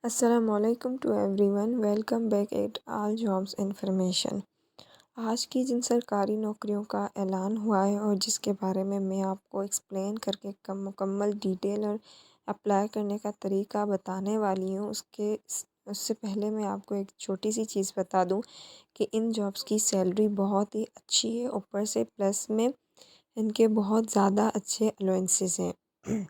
अस्सलामुअलैकुम to everyone, welcome back at all jobs information. आज की जिन सरकारी नौकरियों का ऐलान हुआ है और जिसके बारे में मैं आपको एक्सप्लेन करके मुकम्मल डिटेल और अप्लाई करने का तरीका बताने वाली हूँ, उससे पहले मैं आपको एक छोटी सी चीज़ बता दूँ कि इन जॉब्स की सैलरी बहुत ही अच्छी है। ऊपर से प्लस में इनके बहुत ज़्यादा अच्छे अलाउंसेस हैं।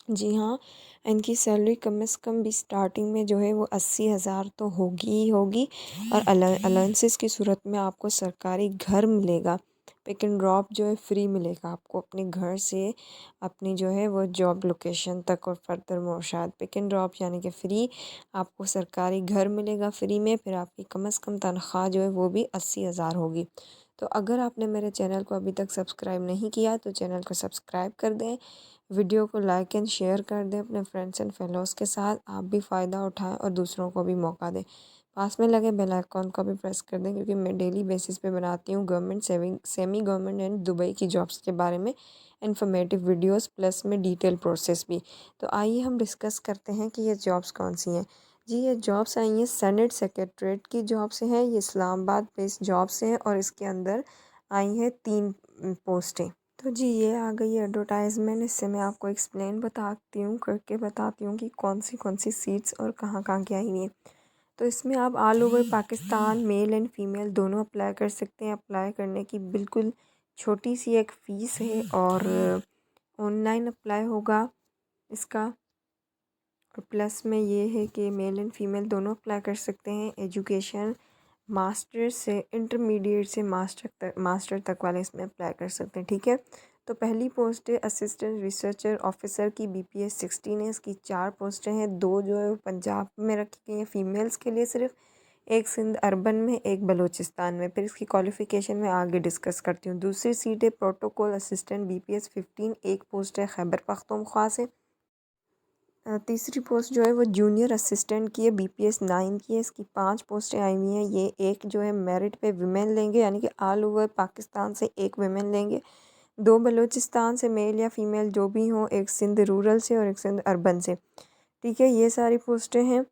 जी हाँ, इनकी सैलरी कम से कम भी स्टार्टिंग में जो है वो 80,000 तो होगी ही होगी। और अलाउंसेस की सूरत में आपको सरकारी घर मिलेगा। पिक एंड ड्रॉप जो है फ्री मिलेगा आपको अपने घर से अपनी जो है वो जॉब लोकेशन तक। और फर्दर मोशाद पिक एंड ड्रॉप यानी कि फ़्री आपको सरकारी घर मिलेगा फ्री में। फिर आपकी कम से कम तनख्वाह जो है वो भी 80,000 होगी। तो अगर आपने मेरे चैनल को अभी तक सब्सक्राइब नहीं किया तो चैनल को सब्सक्राइब कर दें, वीडियो को लाइक एंड शेयर कर दें अपने फ्रेंड्स एंड फेलोज़ के साथ। आप भी फ़ायदा उठाएं और दूसरों को भी मौका दें। पास में लगे बेल आइकॉन को भी प्रेस कर दें, क्योंकि मैं डेली बेसिस पे बनाती हूँ government, semi government and Dubai की जॉब्स के बारे में इन्फॉर्मेटिव वीडियोस प्लस में डिटेल प्रोसेस भी। तो आइए हम डिस्कस करते हैं कि ये जॉब्स कौन सी हैं। जी, ये जॉब्स आई हैं सेनेट सेक्रेटरीट की जॉब से हैं। ये इस्लामाबाद बेस्ड जॉब से हैं और इसके अंदर आई हैं 3 पोस्टें। तो जी, ये आ गई है एडवर्टाइजमेंट। इससे मैं आपको एक्सप्लेन बताती हूँ कि कौन सी सीट्स और कहाँ की आई हुई हैं। तो इसमें आप all over Pakistan male and female दोनों अप्लाई कर सकते हैं। अप्लाई करने की बिल्कुल छोटी सी एक फ़ीस है और ऑनलाइन अप्लाई होगा इसका। और प्लस में ये है कि मेल एंड फीमेल दोनों अप्लाई कर सकते हैं। एजुकेशन मास्टर से इंटरमीडिएट से मास्टर तक वाले इसमें अप्लाई कर सकते हैं, ठीक है। तो पहली पोस्ट है असिस्टेंट रिसर्चर ऑफिसर की, BPS 16 है। इसकी 4 पोस्टें हैं। 2 जो है वो पंजाब में रखी गई हैं फ़ीमेल्स के लिए सिर्फ, एक सिंध अर्बन में, एक बलूचिस्तान में। फिर इसकी क्वालिफ़िकेशन में आगे डिस्कस करती हूँ। दूसरी सीट है प्रोटोकॉल असिस्टेंट BPS 15, एक पोस्ट है खैबर पख्तूनख्वा से। तीसरी पोस्ट जो है वो जूनियर असिस्टेंट की है, BPS 9 की है। इसकी 5 पोस्टें आई हुई हैं। ये एक जो है मेरिट पे विमेन लेंगे, यानी कि ऑल ओवर पाकिस्तान से एक विमेन लेंगे। 2 बलूचिस्तान से मेल या फीमेल जो भी हों, एक सिंध रूरल से और एक सिंध अर्बन से, ठीक है। ये सारी पोस्टें हैं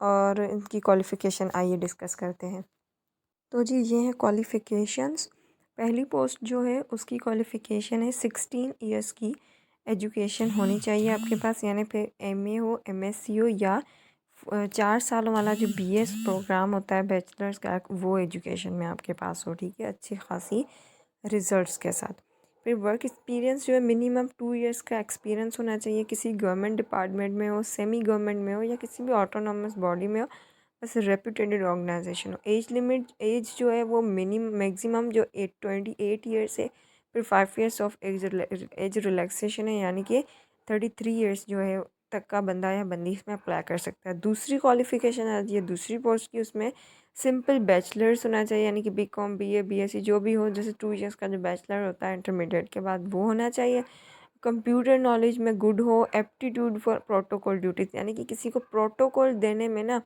और इनकी क्वालिफ़िकेशन आइए डिस्कस करते हैं। तो जी, ये हैं क्वालिफ़िकेशंस। पहली पोस्ट जो है उसकी क्वालिफ़िकेशन है 16 ईयर्स की एजुकेशन होनी चाहिए आपके पास, यानी फिर MA हो, MSc हो, या 4 सालों वाला जो BS प्रोग्राम होता है बैचलर्स का, वो एजुकेशन में आपके पास हो, ठीक है, अच्छी खासी रिज़ल्ट्स के साथ। फिर वर्क एक्सपीरियंस जो है मिनिमम 2 इयर्स का एक्सपीरियंस होना चाहिए। किसी गवर्नमेंट डिपार्टमेंट में हो, सेमी गवर्नमेंट में हो, या किसी भी ऑटोनॉमस बॉडी में हो, बस रेप्यूटेड ऑर्गेनाइजेशन हो। एज जो है वो मैक्सिमम जो 28 ईयर्स है। फिर 5 ईयर्स ऑफ एज रिलैक्सेशन है, यानी कि 33 ईयर्स जो है तक का बंदा या बंदी इसमें अप्लाई कर सकता है। दूसरी क्वालिफ़िकेशन आती है दूसरी पोस्ट की, उसमें सिंपल बैचलर्स होना चाहिए, यानी कि BCom BA BSc जो भी हो, जैसे 2 ईयर्स का जो बैचलर होता है इंटरमीडिएट के बाद, वो होना चाहिए। कंप्यूटर नॉलेज में गुड हो। एप्टीट्यूड फॉर प्रोटोकॉल ड्यूटीज़, यानी कि किसी को प्रोटोकॉल देने में ना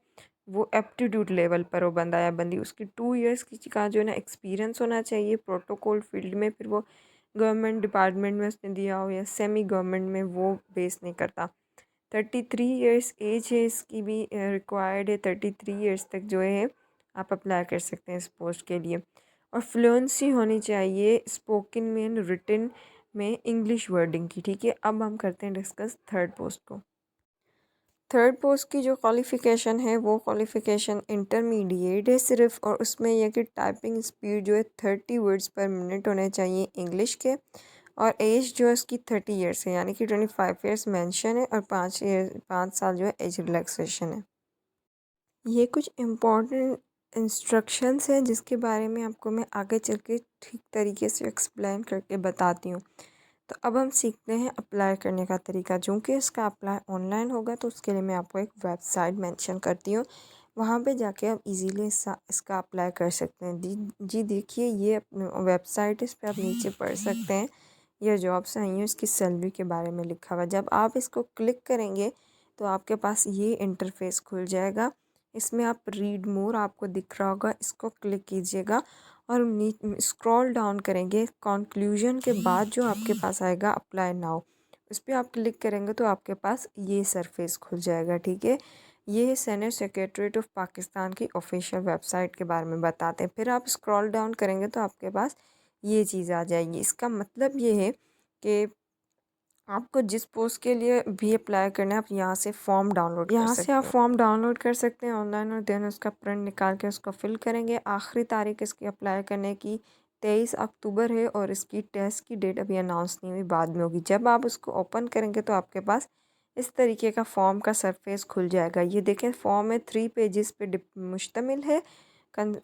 वो एप्टीट्यूड लेवल पर हो बंदा या बंदी। उसकी 2 ईयर्स की का जो है ना एक्सपीरियंस होना चाहिए प्रोटोकॉल फील्ड में। फिर वो गवर्नमेंट डिपार्टमेंट में उसने दिया हो या सेमी गवर्नमेंट में, वो बेस नहीं करता। 33 ईयर्स एज है इसकी भी रिक्वायर्ड है। 33 ईयर्स तक जो है आप अप्लाई कर सकते हैं इस पोस्ट के लिए। और फ्लुएंसी होनी चाहिए स्पोकन में एंड रिटन में इंग्लिश वर्डिंग की, ठीक है। अब हम करते हैं डिस्कस थर्ड पोस्ट को। थर्ड पोस्ट की जो क्वालिफ़िकेशन है वो क्वालिफ़िकेशन इंटरमीडिएट है सिर्फ, और उसमें यह कि टाइपिंग स्पीड जो है 30 वर्ड्स पर मिनट होने चाहिए इंग्लिश के। और एज जो है उसकी 30 ईयर्स है, यानी कि 25 ईयर्स मेंशन है। और 5 साल जो है एज रिलैक्सेशन है। ये कुछ इम्पोर्टेंट इंस्ट्रक्शंस हैं जिसके बारे में आपको मैं आगे चल के ठीक तरीके से एक्सप्लेन करके बताती हूँ। तो अब हम सीखते हैं अप्लाई करने का तरीका। चूँकि इसका अप्लाई ऑनलाइन होगा तो उसके लिए मैं आपको एक वेबसाइट मेंशन करती हूँ, वहाँ पे जाके आप इजीली इसका अप्लाई कर सकते हैं। जी देखिए, ये वेबसाइट, इस पर आप नीचे पढ़ सकते हैं। यह जॉब्स आई हैं, इसकी सैलरी के बारे में लिखा हुआ है। जब आप इसको क्लिक करेंगे तो आपके पास ये इंटरफेस खुल जाएगा। इसमें आप रीड मोर आपको दिख रहा होगा, इसको क्लिक कीजिएगा और स्क्रॉल डाउन करेंगे। कंक्लूजन के बाद जो आपके पास आएगा अप्लाई नाउ, उस पर आप क्लिक करेंगे तो आपके पास ये सरफेस खुल जाएगा, ठीक है। ये सेनेट सेक्रेटरीट ऑफ पाकिस्तान की ऑफिशियल वेबसाइट के बारे में बताते हैं। फिर आप स्क्रॉल डाउन करेंगे तो आपके पास ये चीज़ आ जाएगी। इसका मतलब ये है कि आपको जिस पोस्ट के लिए भी अप्लाई करना है आप यहाँ से फॉर्म डाउनलोड कर सकते हैं। यहाँ से आप फॉर्म डाउनलोड कर सकते हैं ऑनलाइन और देन उसका प्रिंट निकाल के उसको फिल करेंगे। आखिरी तारीख इसकी अप्लाई करने की 23 अक्टूबर है और इसकी टेस्ट की डेट अभी अनाउंस नहीं हुई, बाद में होगी। जब आप उसको ओपन करेंगे तो आपके पास इस तरीके का फॉर्म का सरफेस खुल जाएगा। ये देखें, फॉर्म में 3 पेजेस पे मुश्तमिल है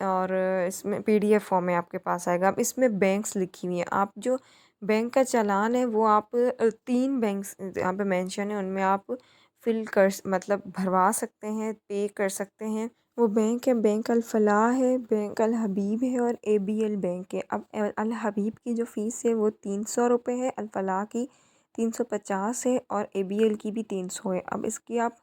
और इसमें PDF फॉर्म में आपके पास आएगा। अब इसमें बैंक्स लिखी हुई हैं। आप जो बैंक का चालान है वो आप 3 बैंक्स यहाँ पे मेंशन है, उनमें आप फिल कर मतलब भरवा सकते हैं, पे कर सकते हैं। वो बैंक है, बैंक अल फलाह है, बैंक अल हबीब है और ABL बैंक है। अब अल हबीब की जो फ़ीस है वो 300 रुपये है, अल फलाह की 350 है और ABL की भी 300 है। अब इसकी आप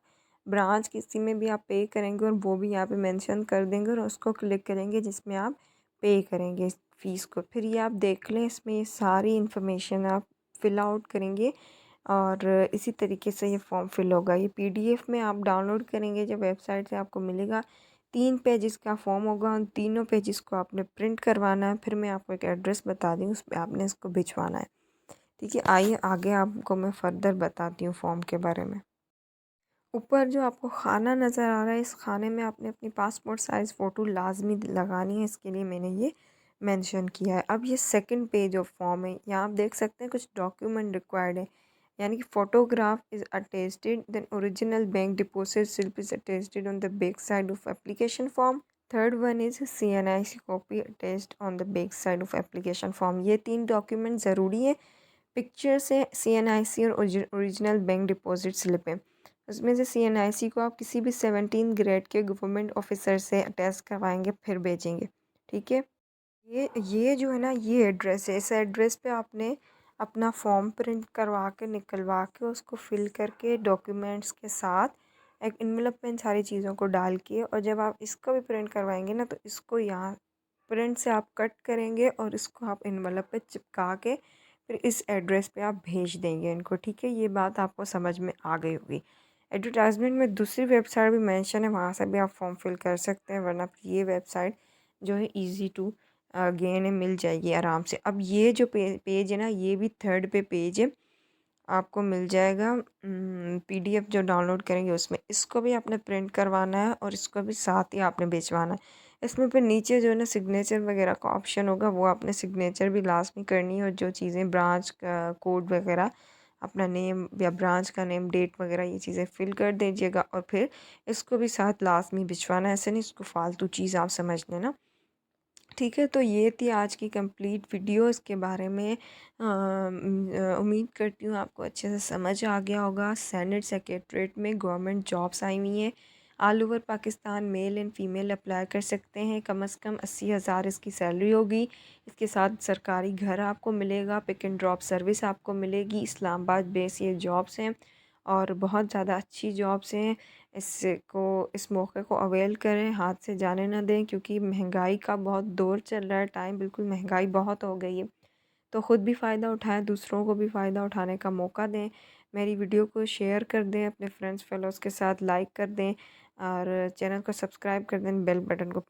ब्रांच किसी में भी आप पे करेंगे और वो भी यहाँ पे मेंशन कर देंगे और उसको क्लिक करेंगे जिसमें आप पे करेंगे फ़ीस को। फिर ये आप देख लें, इसमें ये सारी इन्फॉर्मेशन आप फिल आउट करेंगे और इसी तरीके से ये फॉर्म फिल होगा। ये PDF में आप डाउनलोड करेंगे जब वेबसाइट से आपको मिलेगा। 3 पेजेस का फॉर्म होगा, उन तीनों पेजेस को आपने प्रिंट करवाना है। फिर मैं आपको एक एड्रेस बता दी, उस पर आपने इसको भिजवाना है। ठीक है, आइए आगे आपको मैं फ़र्दर बताती हूँ फॉर्म के बारे में। ऊपर जो आपको खाना नज़र आ रहा है, इस खाने में आपने अपनी पासपोर्ट साइज़ फ़ोटो लाजमी लगानी है, इसके लिए मैंने ये मेंशन किया है। अब ये सेकंड पेज ऑफ फॉर्म है, यहाँ आप देख सकते हैं कुछ डॉक्यूमेंट रिक्वायर्ड है, यानी कि photograph is attested, then original bank deposit slip is attested on the back side of application form. Third one is CNIC copy attested on the back side of application form. ये 3 document ज़रूरी है। Picture से CNIC और original bank deposit slip है। उसमें से CNIC को आप किसी भी 17 ग्रेड के गवर्नमेंट ऑफिसर से अटैच करवाएंगे फिर भेजेंगे। ठीक है, ये जो है ना, ये एड्रेस है। इस एड्रेस पे आपने अपना फॉर्म प्रिंट करवा के निकलवा के उसको फिल करके डॉक्यूमेंट्स के साथ एक इन्वेलप में इन सारी चीज़ों को डाल के, और जब आप इसको भी प्रिंट करवाएंगे ना तो इसको यहाँ प्रिंट से आप कट करेंगे और इसको आप इन्वेलप पे चिपका के फिर इस एड्रेस पे आप भेज देंगे इनको। ठीक है, ये बात आपको समझ में आ गई होगी। एडवर्टाइजमेंट में दूसरी वेबसाइट भी मेंशन है, वहाँ से भी आप फॉर्म फिल कर सकते हैं, वरना ये वेबसाइट जो है ईज़ी टू गेन है, मिल जाएगी आराम से। अब ये जो पेज है ना, ये भी थर्ड पे पेज है, आपको मिल जाएगा PDF जो डाउनलोड करेंगे उसमें। इसको भी आपने प्रिंट करवाना है और इसको भी साथ ही आपने भिजवाना है। इसमें फिर नीचे जो है ना सिग्नेचर वगैरह का ऑप्शन होगा, वो आपने सिग्नेचर भी लाजमी करनी है, और जो चीज़ें ब्रांच का कोड वगैरह, अपना नेम या ब्रांच का नेम, डेट वगैरह, ये चीज़ें फिल कर दीजिएगा और फिर इसको भी साथ लाजमी भिजवाना है। ऐसे नहीं इसको फालतू चीज़ आप समझ लेना। ठीक है, तो ये थी आज की कंप्लीट वीडियो इसके बारे में। उम्मीद करती हूँ आपको अच्छे से समझ आ गया होगा। सेनेट सेक्रेटरीट में गवर्नमेंट जॉब्स आई हुई हैं, all over Pakistan male and female apply कर सकते हैं। कम से कम 80,000 इसकी सैलरी होगी। इसके साथ सरकारी घर आपको मिलेगा, पिक एंड ड्रॉप सर्विस आपको मिलेगी। इस्लामाबाद बेस ये जॉब्स हैं और बहुत ज़्यादा अच्छी जॉब्स हैं। इस मौके को अवेल करें, हाथ से जाने ना दें, क्योंकि महंगाई का बहुत दौर चल रहा है, टाइम बिल्कुल महंगाई बहुत हो गई है। तो ख़ुद भी फ़ायदा उठाएं, दूसरों को भी फ़ायदा उठाने का मौका दें। मेरी वीडियो को शेयर कर दें अपने फ्रेंड्स फेलोज़ के साथ, लाइक कर दें और चैनल को सब्सक्राइब कर दें, बेल बटन को